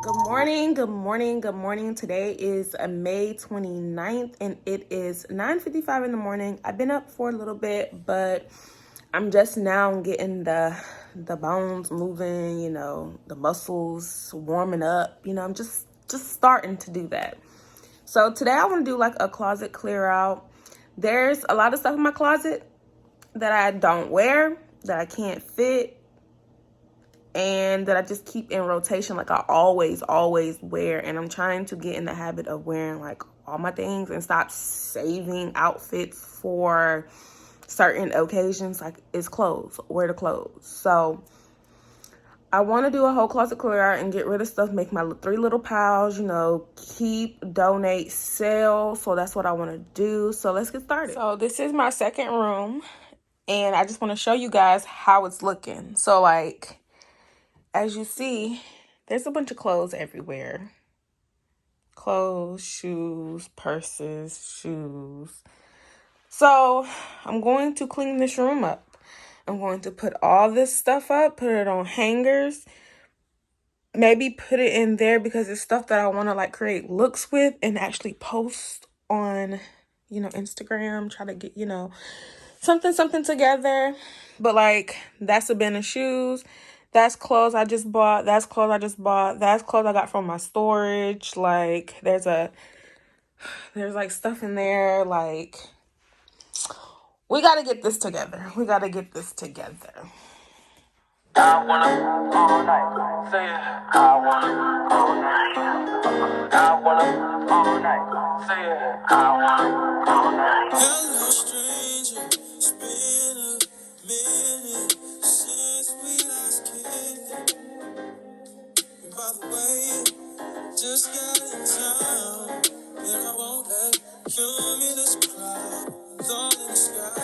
Good morning, good morning, good morning. Today is May 29th and it is 9:55 in the morning. I've been up for a little bit, but I'm just now getting the bones moving, the muscles warming up. I'm just starting to do that. So today I want to do like a closet clear out. There's a lot of stuff in my closet that I don't wear, that I can't fit, and that I just keep in rotation, like I always wear. And I'm trying to get in the habit of wearing like all my things and stop saving outfits for certain occasions. Like, it's clothes, wear the clothes. So I want to do a whole closet clear out and get rid of stuff, make my 3 little piles, keep, donate, sell. So that's what I want to do. So let's get started. So this is my second room, and I just want to show you guys how it's looking. So like, as you see, there's a bunch of clothes everywhere. Clothes, shoes, purses, shoes. So I'm going to clean this room up. I'm going to put all this stuff up, put it on hangers, maybe put it in there because it's stuff that I want to like create looks with and actually post on, Instagram, try to get, something together. But like, that's a bin of shoes. That's clothes I just bought. That's clothes I just bought. That's clothes I got from my storage. Like, there's like stuff in there. Like, we got to get this together. I wanna all night. Say it. I wanna all night. I wanna all night. Say it. I wanna all night. Hello, stranger. It's been a minute since we last kicked it. And by the way, just got in town, and I won't let cumulus clouds all in the sky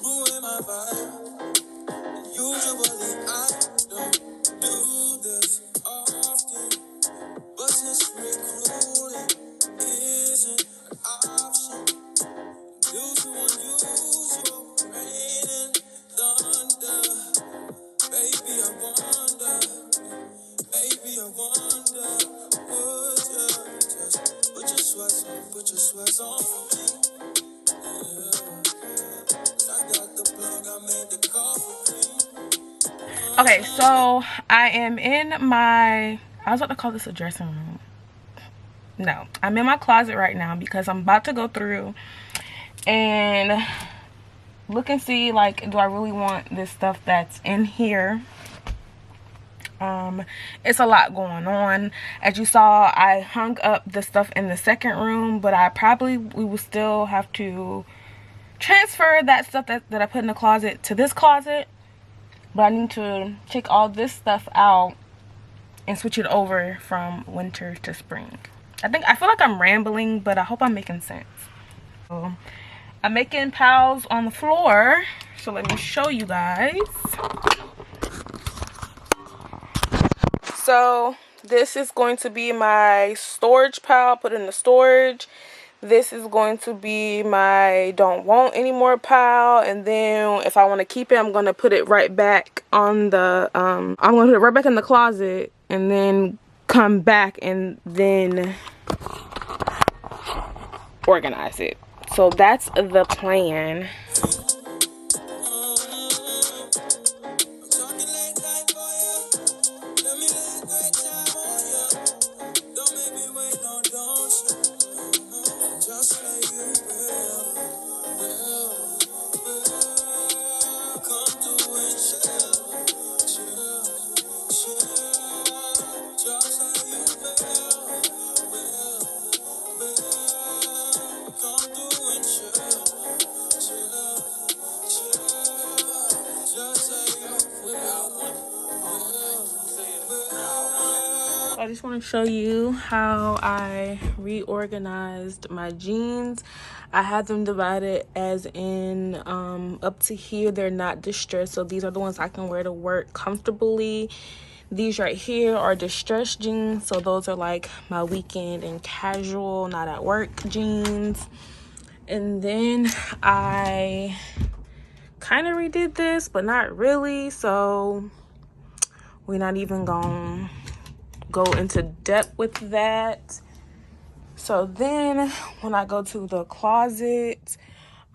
ruin my vibe. Usually I don't do this often, but since recruiting isn't an option, due to unusual rain and thunder, baby I wonder, would you just put your sweats on for me? Yeah. I got the plug, I made the call for me. Okay, so I am in I was about to call this a dressing room. No, I'm in my closet right now because I'm about to go through and look and see, like, do I really want this stuff that's in here? It's a lot going on. As you saw, I hung up the stuff in the second room, but we will still have to transfer that stuff that I put in the closet to this closet. But I need to take all this stuff out and switch it over from winter to spring. I feel like I'm rambling, but I hope I'm making sense. So, I'm making piles on the floor. So let me show you guys. So this is going to be my storage pile, put in the storage. This is going to be my don't want anymore pile, and then if I want to keep it, I'm going to put it right back on the I'm going to put it right back in the closet and then come back and then organize it. So that's the plan. I just want to show you how I reorganized my jeans. I have them divided as in up to here, they're not distressed. So these are the ones I can wear to work comfortably. These right here are distressed jeans. So those are like my weekend and casual, not at work jeans. And then I kind of redid this, but not really. So we're not even gonna go into depth with that. So then when I go to the closet,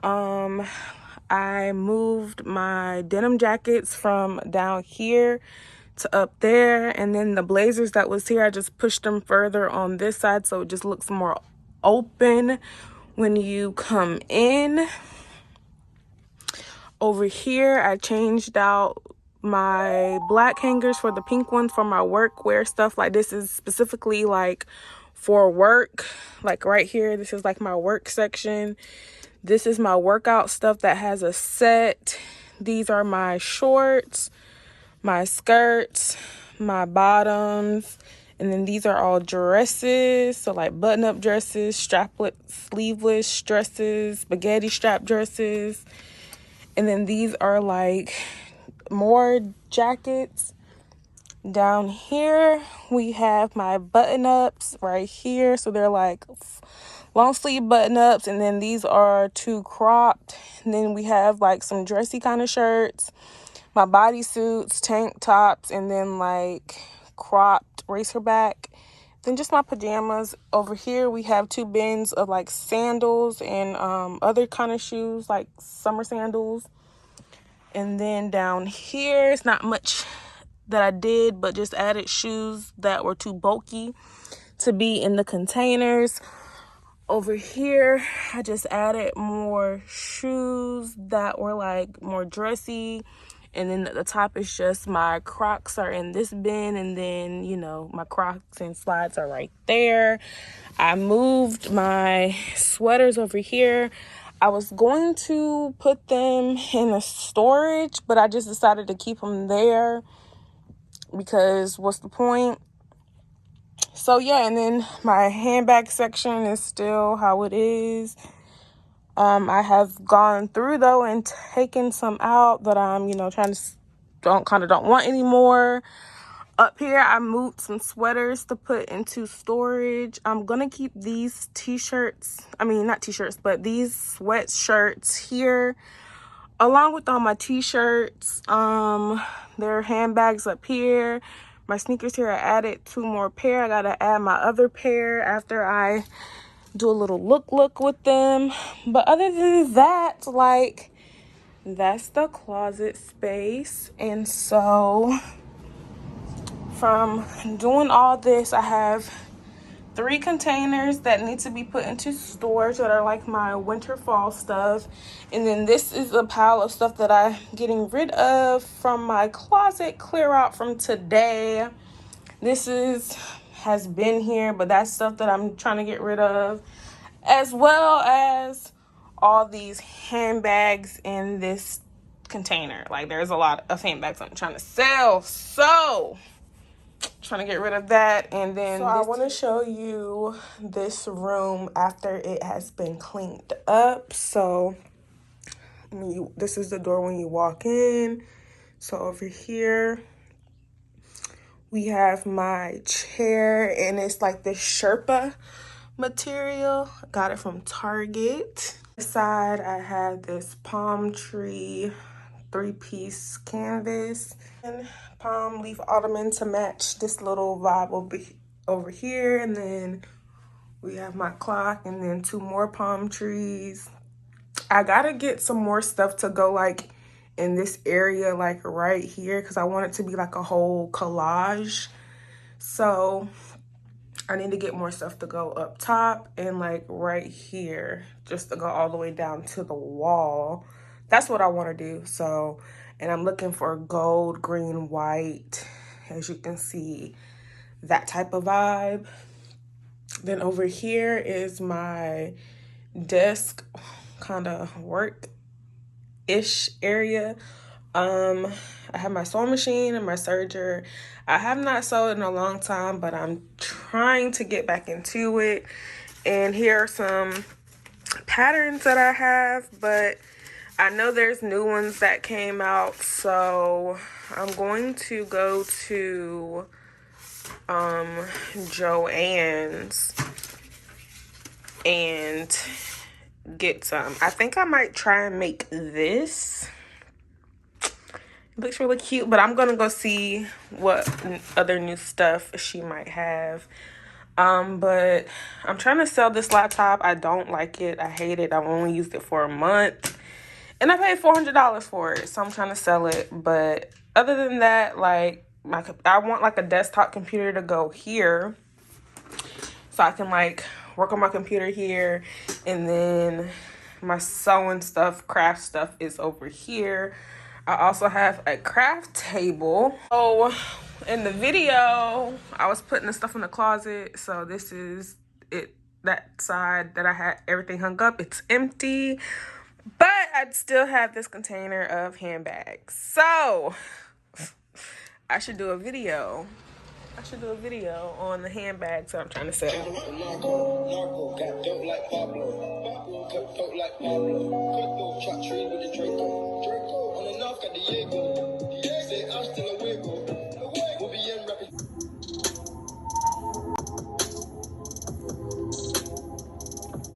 I moved my denim jackets from down here to up there, and then the blazers that was here, I just pushed them further on this side so it just looks more open when you come in. Over here, I changed out my black hangers for the pink ones for my workwear stuff. Like, this is specifically like for work. Like right here, this is like my work section. This is my workout stuff that has a set. These are my shorts, my skirts, my bottoms, and then these are all dresses. So like button-up dresses, strapless, sleeveless dresses, spaghetti strap dresses. And then these are like more jackets. Down here we have my button-ups right here. So they're like long sleeve button-ups, and then these are two cropped. And then we have like some dressy kind of shirts, my bodysuits, tank tops, and then like cropped racerback. Then just my pajamas. Over here we have two bins of like sandals and other kind of shoes, like summer sandals. And then down here, it's not much that I did, but just added shoes that were too bulky to be in the containers. Over here, I just added more shoes that were like more dressy. And then at the top is just my Crocs are in this bin. And then, you know, my Crocs and slides are right there. I moved my sweaters over here. I was going to put them in a storage, but I just decided to keep them there because what's the point? So yeah, and then my handbag section is still how it is. I have gone through though and taken some out that I'm, you know, don't want anymore. Up here, I moved some sweaters to put into storage. I'm gonna keep these not t-shirts, but these sweatshirts here, along with all my t-shirts. There are handbags up here. My sneakers here, I added 2 more pair. I gotta add my other pair after I do a little look with them. But other than that, like, that's the closet space. And so from doing all this, I have 3 containers that need to be put into storage that are like my winter fall stuff. And then this is a pile of stuff that I'm getting rid of from my closet clear out from today. This has been here, but that's stuff that I'm trying to get rid of, as well as all these handbags in this container. Like, there's a lot of handbags I'm trying to sell, so trying to get rid of that. And then so I want to show you this room after it has been cleaned up. So this is the door when you walk in. So over here we have my chair, and it's like this Sherpa material. Got it from Target. This side I have this palm tree 3-piece canvas and palm leaf ottoman to match this little vibe over here. And then we have my clock, and then 2 more palm trees. I gotta get some more stuff to go like in this area, like right here, because I want it to be like a whole collage. So I need to get more stuff to go up top and like right here, just to go all the way down to the wall. That's what I want to do. So, and I'm looking for gold, green, white, as you can see, that type of vibe. Then over here is my desk, kind of work-ish area. I have my sewing machine and my serger. I have not sewed in a long time, but I'm trying to get back into it. And here are some patterns that I have, but I know there's new ones that came out, so I'm going to go to Joann's and get some. I think I might try and make this. It looks really cute, but I'm gonna go see what other new stuff she might have. But I'm trying to sell this laptop. I don't like it. I hate it. I've only used it for a month. And I paid $400 for it. So I'm trying to sell it. But other than that, like, I want like a desktop computer to go here. So I can like work on my computer here. And then my sewing stuff, craft stuff is over here. I also have a craft table. So in the video, I was putting the stuff in the closet. So this is it, that side that I had everything hung up. It's empty, but I still have this container of handbags. So I should do a video. On the handbags that I'm trying to sell. Narco, got dope like Pablo. Cut dope like Pablo. Cut dope, chop trees with the Draco.